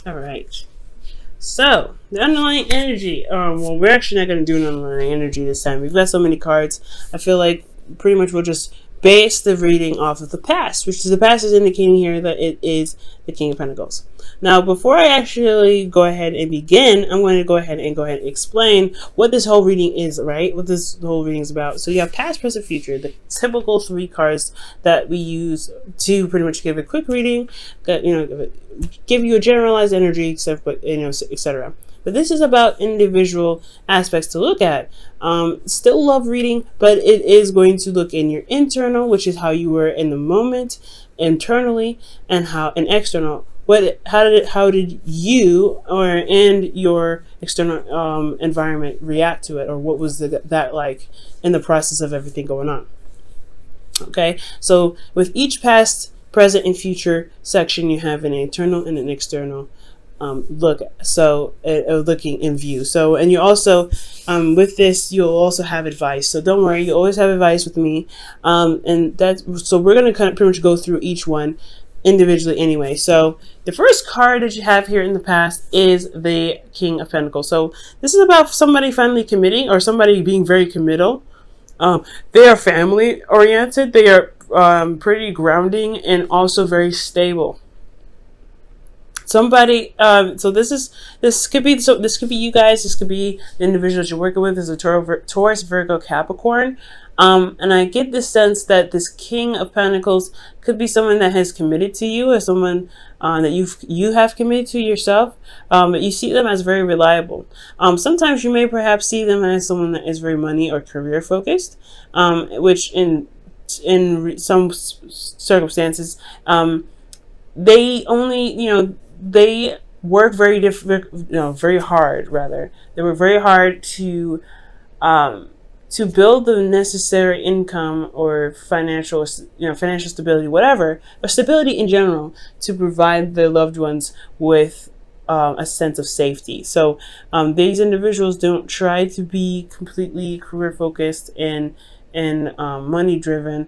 All right. So the underlying energy. Well, we're actually not going to do an underlying energy this time. We've got so many cards. I feel like pretty much we'll just base the reading off of the past, which is the past is indicating here that it is the King of Pentacles. Now, before I actually go ahead and begin, I'm going to go ahead and explain what this whole reading is, right? What this whole reading is about. So you have past, present, future, the typical 3 cards that we use to pretty much give a quick reading, that give you a generalized energy, etc. But this is about individual aspects to look at. Still love reading, but it is going to look in your internal, which is how you were in the moment, internally, and external. How did you and your external environment react to it, or what was that like in the process of everything going on? Okay, so with each past, present, and future section, you have an internal and an external look. So looking in view. So, and you also with this, you'll also have advice. So don't worry, you always have advice with me. And that's so we're gonna kind of pretty much go through each one individually anyway. So the first card that you have here in the past is the King of Pentacles. So this is about somebody finally committing, or somebody being very committal. They are family oriented. They are pretty grounding and also very stable. Somebody, so this could be you guys. This could be the individuals you're working with. Is a Taurus, Virgo, Capricorn. And I get the sense that this King of Pentacles could be someone that has committed to you, or someone that you have committed to yourself. But you see them as very reliable. Sometimes you may perhaps see them as someone that is very money or career focused, which in some circumstances, they only they work very hard. Rather, they work very hard to build the necessary income or financial stability, whatever, or stability in general, to provide their loved ones with a sense of safety. So these individuals don't try to be completely career focused and money driven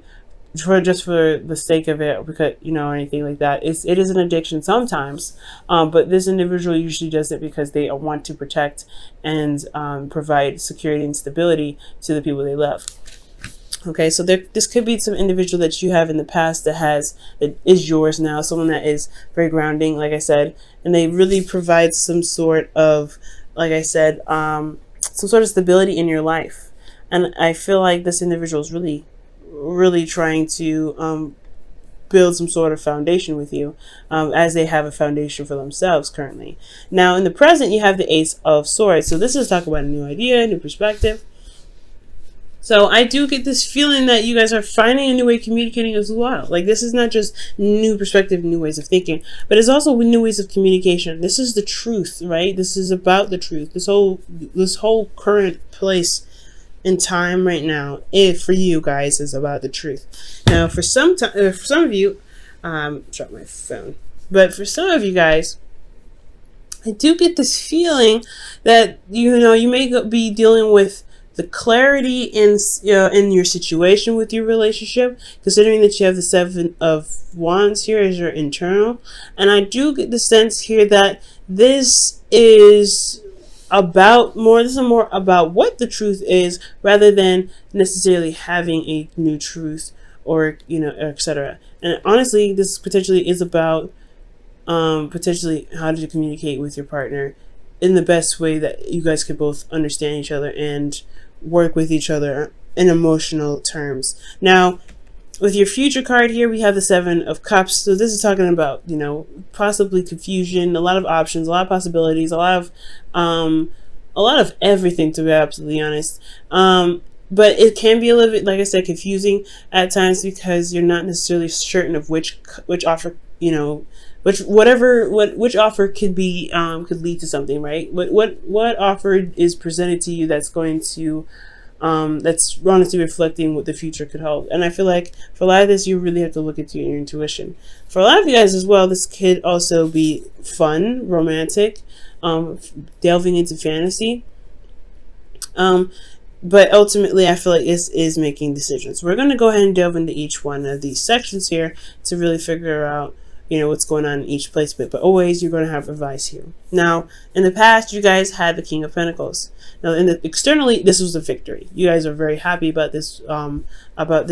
just for the sake of it, because or anything like that. It is an addiction sometimes, but this individual usually does it because they want to protect and provide security and stability to the people they love. Okay, so this could be some individual that you have in the past that is yours now, someone that is very grounding, like I said, and they really provide some sort of, like I said, some sort of stability in your life. And I feel like this individual is really trying to build some sort of foundation with you, as they have a foundation for themselves currently. Now, in the present, you have the Ace of Swords. So this is talking about a new idea, new perspective. So I do get this feeling that you guys are finding a new way of communicating as well. Like, this is not just new perspective, new ways of thinking, but it's also new ways of communication. This is the truth, right? This is about the truth. This whole current place in time right now, for you guys, is about the truth. Now, for some of you, drop my phone. But for some of you guys, I do get this feeling that you may be dealing with the clarity in your situation with your relationship, considering that you have the Seven of Wands here as your internal. And I do get the sense here that this is more about what the truth is, rather than necessarily having a new truth, or etc. And honestly, this potentially is about potentially how to communicate with your partner in the best way that you guys could both understand each other and work with each other in emotional terms. Now, with your future card here, we have the Seven of Cups. So this is talking about, possibly confusion, a lot of options, a lot of possibilities, a lot of everything, to be absolutely honest. But it can be a little bit, like I said, confusing at times, because you're not necessarily certain of which offer, which offer could lead to something, right? What offer is presented to you that's going to that's honestly reflecting what the future could hold. And I feel like for a lot of this, you really have to look into your intuition. For a lot of you guys as well, this could also be fun, romantic, delving into fantasy. But ultimately, I feel like this is making decisions. We're going to go ahead and delve into each one of these sections here to really figure out, you know, what's going on in each placement. But always you're going to have advice here. Now, in the past, you guys had the King of Pentacles. Now, externally, this was a victory. You guys are very happy about this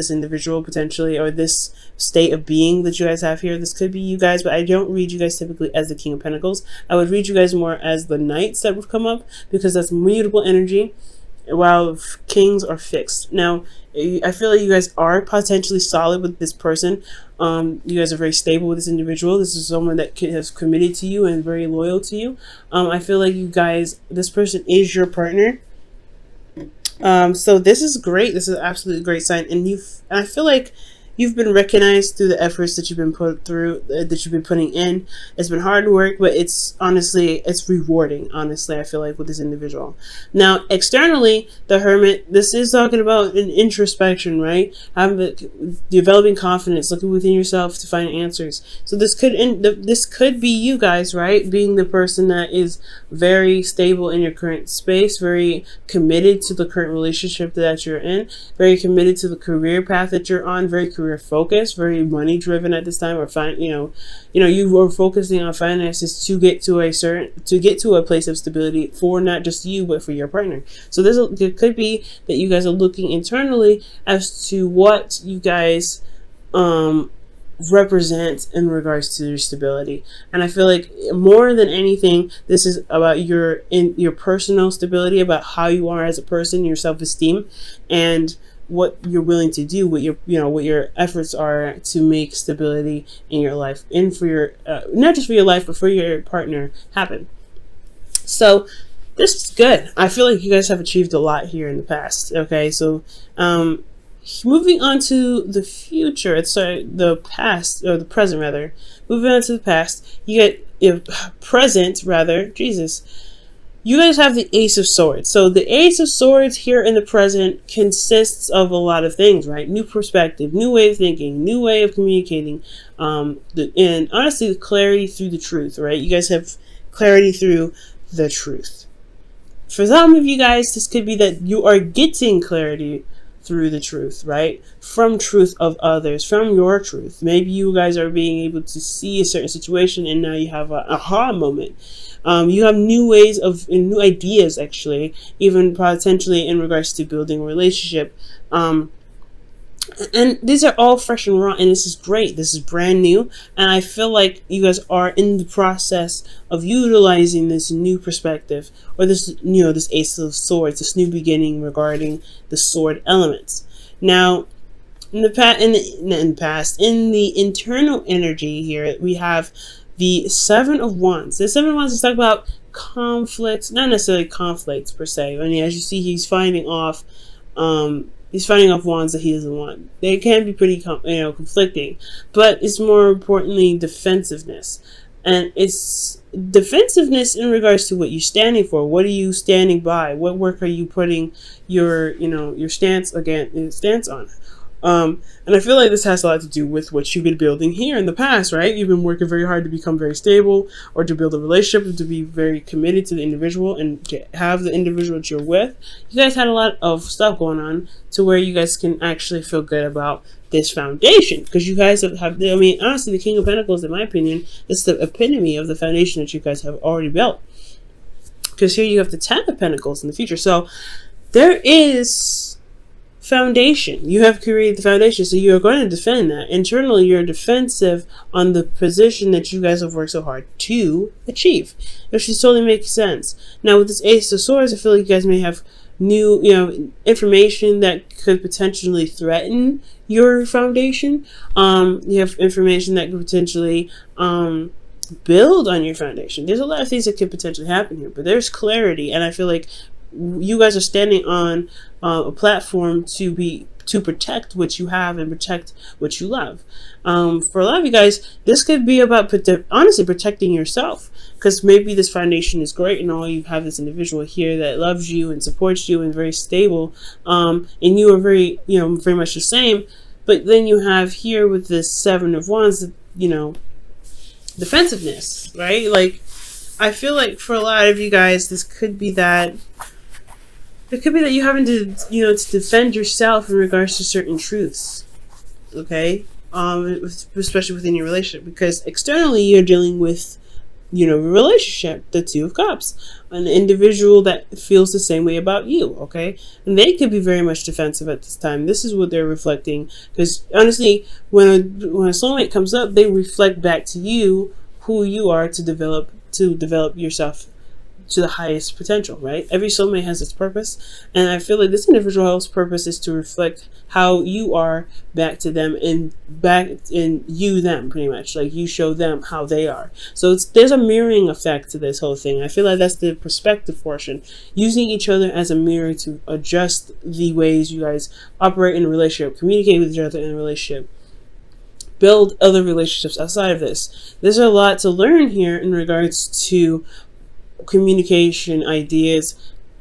individual potentially, or this state of being that you guys have here. This could be you guys, but I don't read you guys typically as the King of Pentacles. I would read you guys more as the Knights that would come up, because that's mutable energy, while Kings are fixed. Now, I feel like you guys are potentially solid with this person. You guys are very stable with this individual. This is someone that has committed to you and very loyal to you. I feel like you guys, this person is your partner. So this is great. This is an absolutely great sign. And I feel like you've been recognized through the efforts that you've been putting in. It's been hard work, but it's rewarding, honestly, I feel like, with this individual. Now, externally, the Hermit, this is talking about an introspection, right? Developing confidence, looking within yourself to find answers. So this could be you guys, right? Being the person that is very stable in your current space, very committed to the current relationship that you're in, very committed to the career path that you're on, very career focused, very money driven at this time, or you were focusing on finances to get to a place of stability for not just you but for your partner. So it could be that you guys are looking internally as to what you guys represent in regards to your stability. And I feel like more than anything, this is about your personal stability, about how you are as a person, your self-esteem, and what you're willing to do, what your efforts are to make stability in your life, and for your not just for your life but for your partner happen. So this is good. I feel like you guys have achieved a lot here in the past. Okay, so moving on to the future, the past, or the present rather. Moving on to the past, you get present rather. Jesus. You guys have the Ace of Swords. So the Ace of Swords here in the present consists of a lot of things, right? New perspective, new way of thinking, new way of communicating, and honestly, the clarity through the truth, right? You guys have clarity through the truth. For some of you guys, this could be that you are getting clarity through the truth, right? From truth of others, from your truth. Maybe you guys are being able to see a certain situation and now you have an aha moment. You have new ways new ideas, actually, even potentially in regards to building a relationship. And these are all fresh and raw, and this is great. This is brand new, and I feel like you guys are in the process of utilizing this new perspective, or this Ace of Swords, this new beginning regarding the sword elements. Now, in the internal energy here, we have the Seven of Wands. The Seven of Wands is talking about conflicts, not necessarily conflicts per se. I mean, as you see, he's fighting off wands that he doesn't want. They can be pretty, conflicting, but it's more importantly defensiveness, and it's defensiveness in regards to what you're standing for. What are you standing by? What work are you putting your stance on? And I feel like this has a lot to do with what you've been building here in the past, right? You've been working very hard to become very stable, or to build a relationship, to be very committed to the individual and to have the individual that you're with. You guys had a lot of stuff going on to where you guys can actually feel good about this foundation, because you guys have, I mean, honestly, the King of Pentacles, in my opinion, is the epitome of the foundation that you guys have already built. Because here you have the Ten of Pentacles in the future. So there is foundation. You have created the foundation, so you're going to defend that. Internally, you're defensive on the position that you guys have worked so hard to achieve, which just totally makes sense. Now, with this Ace of Swords, I feel like you guys may have new, information that could potentially threaten your foundation. You have information that could potentially build on your foundation. There's a lot of things that could potentially happen here, but there's clarity, and I feel like you guys are standing on a platform to protect what you have and protect what you love. For a lot of you guys, this could be about honestly protecting yourself, because maybe this foundation is great and all, you have this individual here that loves you and supports you and very stable, and you are very much the same. But then you have here with this Seven of Wands, defensiveness, right? Like, I feel like for a lot of you guys, this could be that. It could be that you having to, to defend yourself in regards to certain truths. Okay? especially within your relationship, because externally you're dealing with, a relationship, the Two of Cups, an individual that feels the same way about you, okay? And they could be very much defensive at this time. This is what they're reflecting, because honestly, when a soulmate comes up, they reflect back to you who you are to develop yourself to the highest potential, right? Every soulmate has its purpose, and I feel like this individual's purpose is to reflect how you are back to them, and back in you them, pretty much, like you show them how they are. So there's a mirroring effect to this whole thing. I feel like that's the perspective portion, using each other as a mirror to adjust the ways you guys operate in a relationship, communicate with each other in a relationship, build other relationships outside of this. There's a lot to learn here in regards to communication, ideas,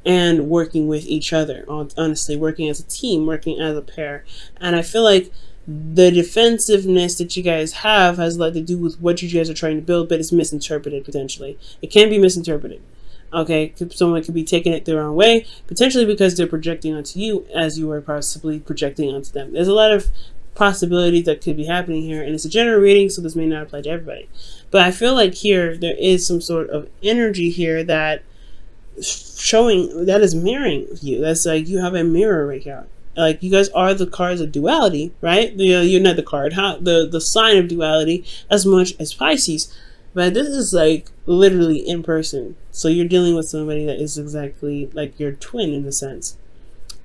and working with each other. Honestly, working as a team, working as a pair. And I feel like the defensiveness that you guys have has a lot to do with what you guys are trying to build, but it's misinterpreted potentially. It can be misinterpreted. Okay, someone could be taking it the wrong way, potentially because they're projecting onto you as you are possibly projecting onto them. There's a lot of possibilities that could be happening here, and it's a general reading, so this may not apply to everybody. But I feel like here there is some sort of energy here that showing that is mirroring you. That's like you have a mirror right here. Like you guys are the cards of duality, right? You're not the card, the sign of duality as much as Pisces. But this is like literally in person. So you're dealing with somebody that is exactly like your twin in a sense.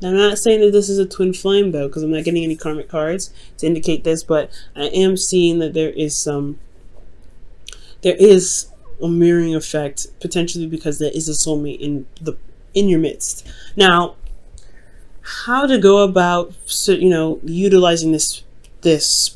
Now, I'm not saying that this is a twin flame though, because I'm not getting any karmic cards to indicate this, but I am seeing that there is a mirroring effect, potentially because there is a soulmate in your midst. Now, how to go about utilizing this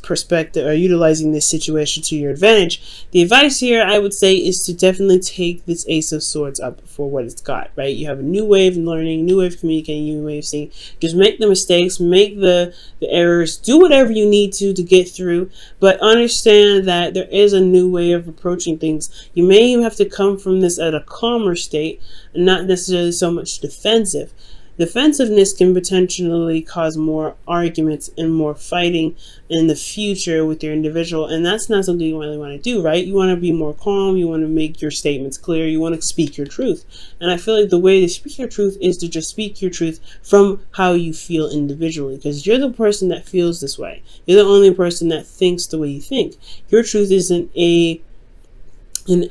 perspective or utilizing this situation to your advantage? The advice here, I would say, is to definitely take this Ace of Swords up for what it's got, right? You have a new way of learning, new way of communicating, new way of seeing. Just make the mistakes, make the errors, do whatever you need to get through, but understand that there is a new way of approaching things. You may even have to come from this at a calmer state and not necessarily so much defensive. Defensiveness can potentially cause more arguments and more fighting in the future with your individual, and that's not something you really want to do, right? You want to be more calm, you want to make your statements clear, you want to speak your truth. And I feel like the way to speak your truth is to just speak your truth from how you feel individually, because you're the person that feels this way. You're the only person that thinks the way you think. Your truth isn't an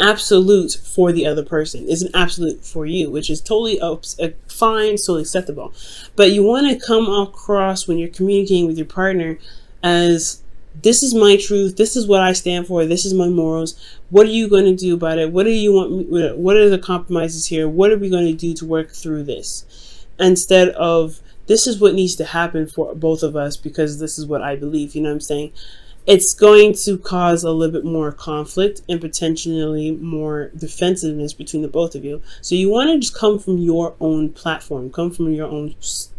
absolute for the other person, is an absolute for you, which is totally fine, totally acceptable. But you want to come across when you're communicating with your partner as, this is my truth, this is what I stand for, this is my morals, what are you going to do about it, what do you want me, what are the compromises here, what are we going to do to work through this, instead of, this is what needs to happen for both of us because this is what I believe. You know what I'm saying? It's going to cause a little bit more conflict and potentially more defensiveness between the both of you. So you want to just come from your own platform, come from your own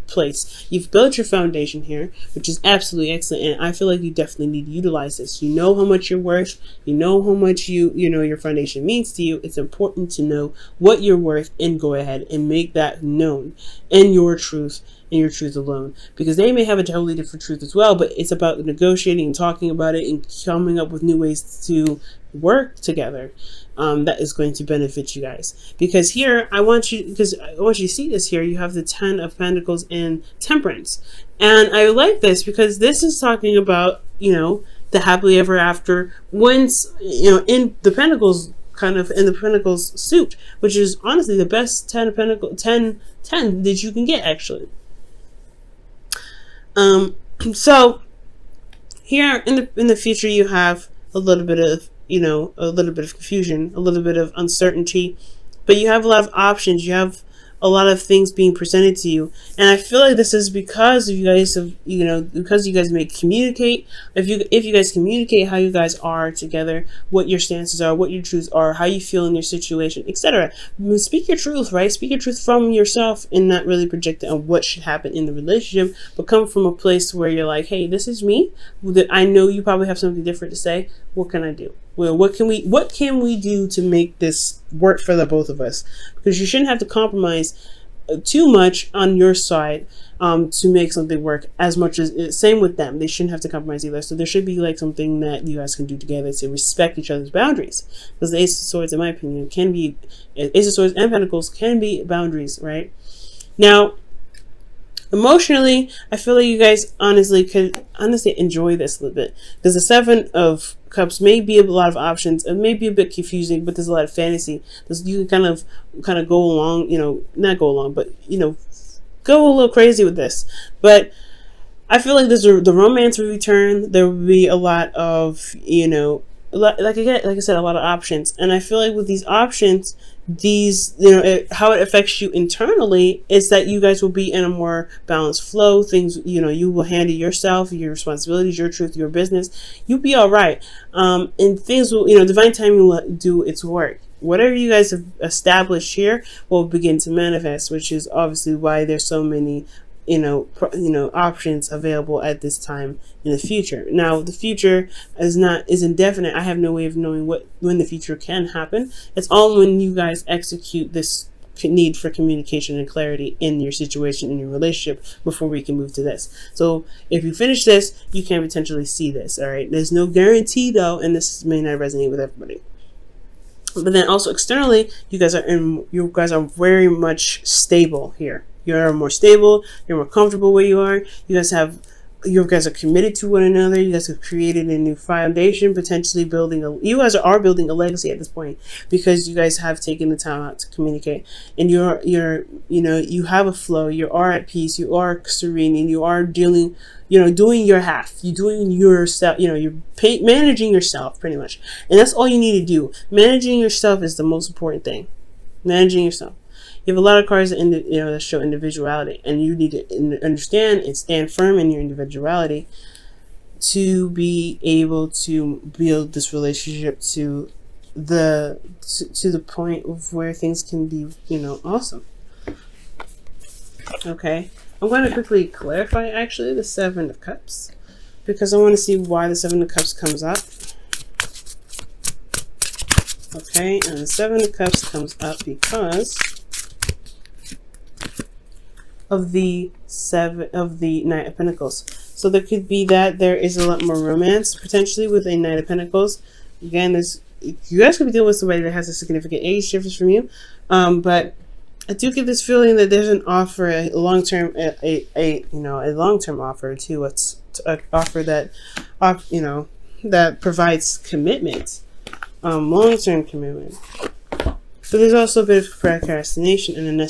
place. You've built your foundation here, which is absolutely excellent, and I feel like you definitely need to utilize this. You know how much you're worth, you know how much your foundation means to you. It's important to know what you're worth and go ahead and make that known in your truth, and your truth alone, because they may have a totally different truth as well, but it's about negotiating and talking about it and coming up with new ways to work together that is going to benefit you guys. Because here I want you to see this. Here you have the 10 of Pentacles and Temperance, and I like this because this is talking about the happily ever after, once in the Pentacles, kind of in the Pentacles suit, which is honestly the best 10 of Pentacles, 10 that you can get actually. So here in the future, you have a little bit of confusion, a little bit of uncertainty, but you have a lot of options. You have a lot of things being presented to you, and I feel like this is because you guys have, because you guys may communicate. If you guys communicate how you guys are together, what your stances are, what your truths are, how you feel in your situation, etc. Speak your truth, right? Speak your truth from yourself and not really project it on what should happen in the relationship, but come from a place where you're like, hey, this is me. I know you probably have something different to say. What can I do? Well, what can we do to make this work for the both of us? Because you shouldn't have to compromise too much on your side to make something work. As much as same with them, they shouldn't have to compromise either. So there should be like something that you guys can do together to respect each other's boundaries. Because the Ace of Swords, in my opinion, can be Ace of Swords and Pentacles can be boundaries, right? Now, emotionally, I feel like you guys could enjoy this a little bit, because the Seven of Cups may be a lot of options. It may be a bit confusing, but there's a lot of fantasy. You can kind of go along, not go along, but go a little crazy with this. But I feel like the romance will return. There will be a lot of like I said, a lot of options, and I feel like with these options, how it affects you internally is that you guys will be in a more balanced flow. Things, you will handle yourself, your responsibilities, your truth, your business. You'll be all right, and things will, divine timing will do its work. Whatever you guys have established here will begin to manifest, which is obviously why there's so many options available at this time in the future. Now, the future is indefinite. I have no way of knowing when the future can happen. It's all when you guys execute this need for communication and clarity in your situation, in your relationship, before we can move to this. So if you finish this, you can potentially see this. All right. There's no guarantee though, and this may not resonate with everybody. But then also externally, you guys are very much stable here. You're more stable. You're more comfortable where you are. You guys are committed to one another. You guys have created a new foundation, potentially you guys are building a legacy at this point, because you guys have taken the time out to communicate, and you have a flow. You are at peace. You are serene, and you are doing your half. You're doing yourself. You're managing yourself pretty much, and that's all you need to do. Managing yourself is the most important thing. Managing yourself. You have a lot of cards that show individuality, and you need to understand and stand firm in your individuality to be able to build this relationship to the point of where things can be, awesome. Okay, I'm going to quickly clarify actually the Seven of Cups, because I want to see why the Seven of Cups comes up. Okay, and the Seven of Cups comes up because of the Knight of Pentacles. So there could be that there is a lot more romance potentially with a Knight of Pentacles. Again, you guys could be dealing with somebody that has a significant age difference from you, but I do get this feeling that there's an offer, a long-term offer too. It's an offer that that provides commitment, long-term commitment. But there's also a bit of procrastination and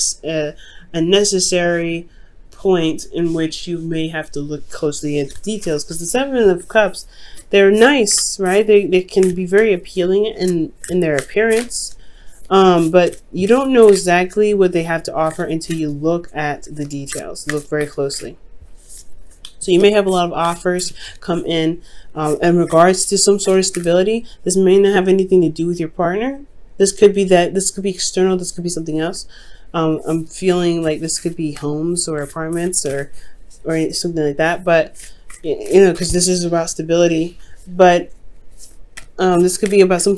a necessary point in which you may have to look closely at details, because the Seven of Cups, they're nice, right? They can be very appealing in their appearance, but you don't know exactly what they have to offer until you look at the details. Look very closely. So you may have a lot of offers come in regards to some sort of stability. This may not have anything to do with your partner. This could be external. This could be something else. I'm feeling like this could be homes or apartments or something like that. But because this is about stability. But this could be about some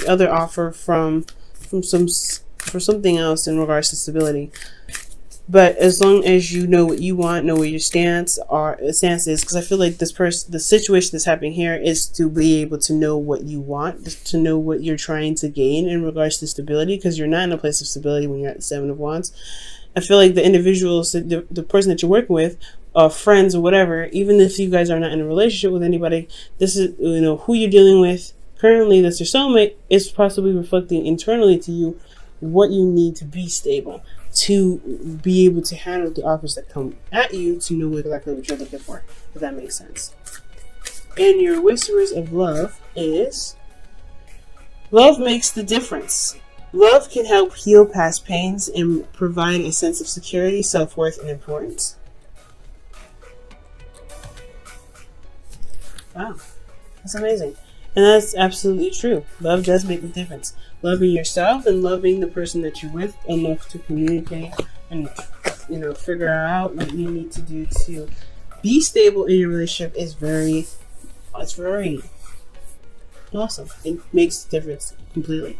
other offer for something else in regards to stability. But as long as you know what you want, know what your stance is, because I feel like the situation that's happening here is to be able to know what you want, to know what you're trying to gain in regards to stability, because you're not in a place of stability when you're at the Seven of Wands. I feel like the individuals, the person that you're working with, friends or whatever, even if you guys are not in a relationship with anybody, this is who you're dealing with currently. That's your soulmate is possibly reflecting internally to you what you need to be stable, to be able to handle the offers that come at you, to know exactly what you're looking for, if that makes sense. And your Whisperers of Love is, love makes the difference. Love can help heal past pains and provide a sense of security, self-worth, and importance. Wow, that's amazing. And that's absolutely true. Love does make the difference. Loving yourself and loving the person that you're with enough to communicate and figure out what you need to do to be stable in your relationship is very awesome. It makes the difference completely.